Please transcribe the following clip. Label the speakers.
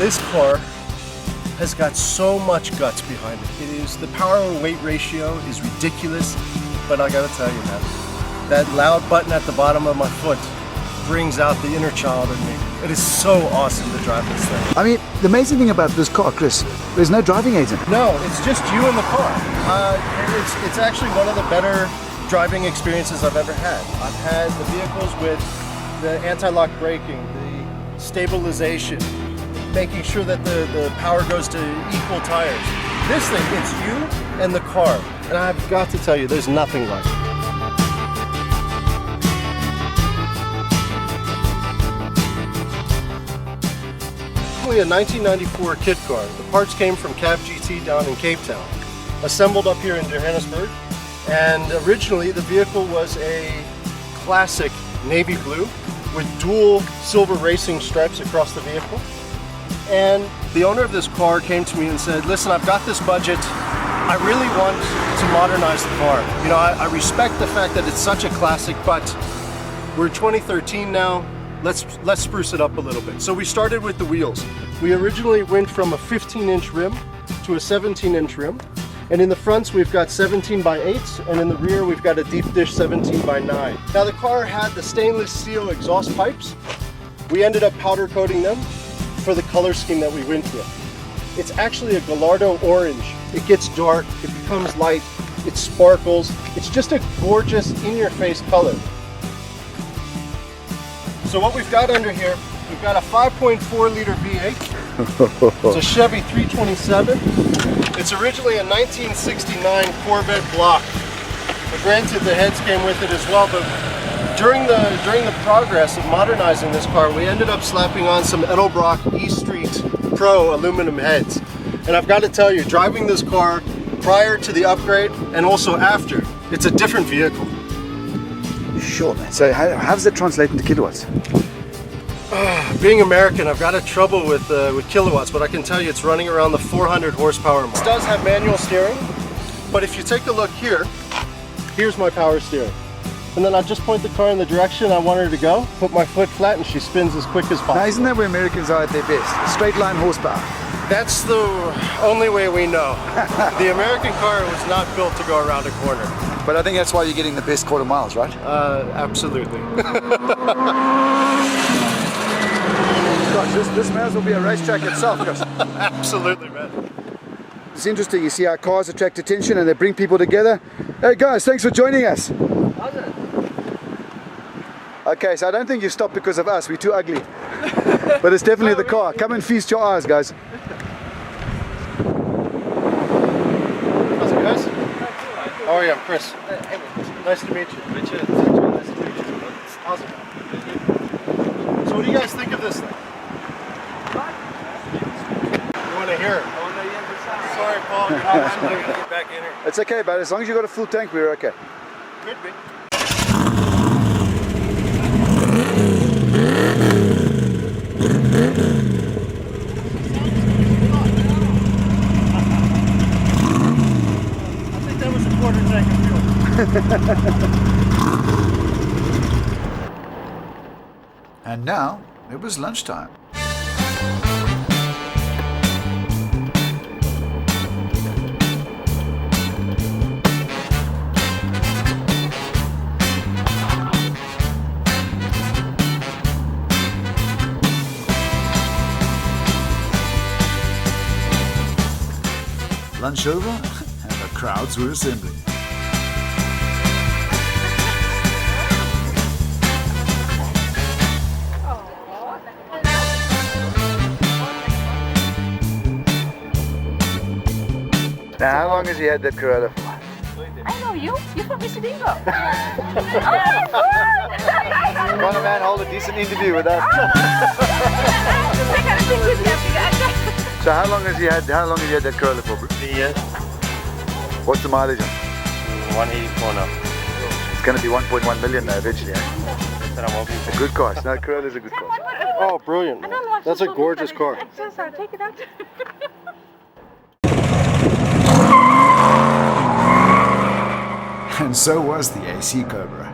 Speaker 1: This car has got so much guts behind it. The power and weight ratio is ridiculous, but I gotta tell you, man, that loud button at the bottom of my foot brings out the inner child in me. It is so awesome to drive this thing.
Speaker 2: I mean, the amazing thing about this car, Chris, there's no driving agent.
Speaker 1: No, it's just you in the car. It's actually one of the better driving experiences I've ever had. I've had the vehicles with the anti-lock braking, the stabilization, making sure that the power goes to equal tires. This thing, it's you and the car. And I've got to tell you, there's nothing like it. A 1994 kit car. The parts came from Cab GT down in Cape Town, assembled up here in Johannesburg, and originally the vehicle was a classic navy blue with dual silver racing stripes across the vehicle. And the owner of this car came to me and said, listen, I've got this budget. I really want to modernize the car. You know, I respect the fact that it's such a classic, but we're 2013 now. Let's spruce it up a little bit. So we started with the wheels. We originally went from a 15-inch rim to a 17-inch rim. And in the fronts, we've got 17x8s, and in the rear, we've got a deep dish 17x9. Now the car had the stainless steel exhaust pipes. We ended up powder coating them for the color scheme that we went with. It's actually a Gallardo orange. It gets dark, it becomes light, it sparkles. It's just a gorgeous in-your-face color. So what we've got under here, we've got a 5.4 liter V8. It's a Chevy 327. It's originally a 1969 Corvette block. But granted, the heads came with it as well, but during the progress of modernizing this car, we ended up slapping on some Edelbrock E Street Pro aluminum heads. And I've got to tell you, driving this car prior to the upgrade and also after, it's a different vehicle.
Speaker 2: Sure, man. So how does that translate into kilowatts?
Speaker 1: Being American, I've got a trouble with kilowatts, but I can tell you it's running around the 400 horsepower mark. It does have manual steering, but if you take a look here, here's my power steering. And then I just point the car in the direction I want her to go, put my foot flat, and she spins as quick as possible.
Speaker 2: Now, isn't that where Americans are at their best? Straight line horsepower.
Speaker 1: That's the only way we know. The American car was not built to go around a corner.
Speaker 2: But I think that's why you're getting the best quarter miles, right?
Speaker 1: Absolutely.
Speaker 2: Gosh, this may as well be a racetrack itself, Chris.
Speaker 1: Absolutely, man.
Speaker 2: It's interesting, you see how cars attract attention and they bring people together. Hey guys, thanks for joining us.
Speaker 1: How's it?
Speaker 2: Okay, so I don't think you stopped because of us, we're too ugly. But it's definitely the car. Come and feast your eyes, guys.
Speaker 1: How's it, guys? How are you? I'm Chris. Nice to meet you. Nice to meet you. Awesome. So what do you guys think of this thing? You want to hear it? Sorry, Paul. You're not going to get back in here.
Speaker 2: It's okay, but as long as you got a full tank, we're okay.
Speaker 1: Could be. I think that was a quarter tank of fuel.
Speaker 2: And now, it was lunchtime. Lunch over, and the crowds were assembling. Now, how long has he had that Corolla for?
Speaker 3: I know you. You're from Mr. Dingo. Oh,
Speaker 2: Can't a man hold a decent interview with us? So how long has he had that Corolla for, bro?
Speaker 1: 3 years.
Speaker 2: What's the mileage on?
Speaker 1: 184 now.
Speaker 2: It's going to be 1.1 million now eventually, eh?
Speaker 1: That's what I'm hoping for.
Speaker 2: A good car. No, Corolla's a good car.
Speaker 1: Oh, brilliant. That's a gorgeous car.
Speaker 3: Take it out.
Speaker 2: And so was the AC Cobra.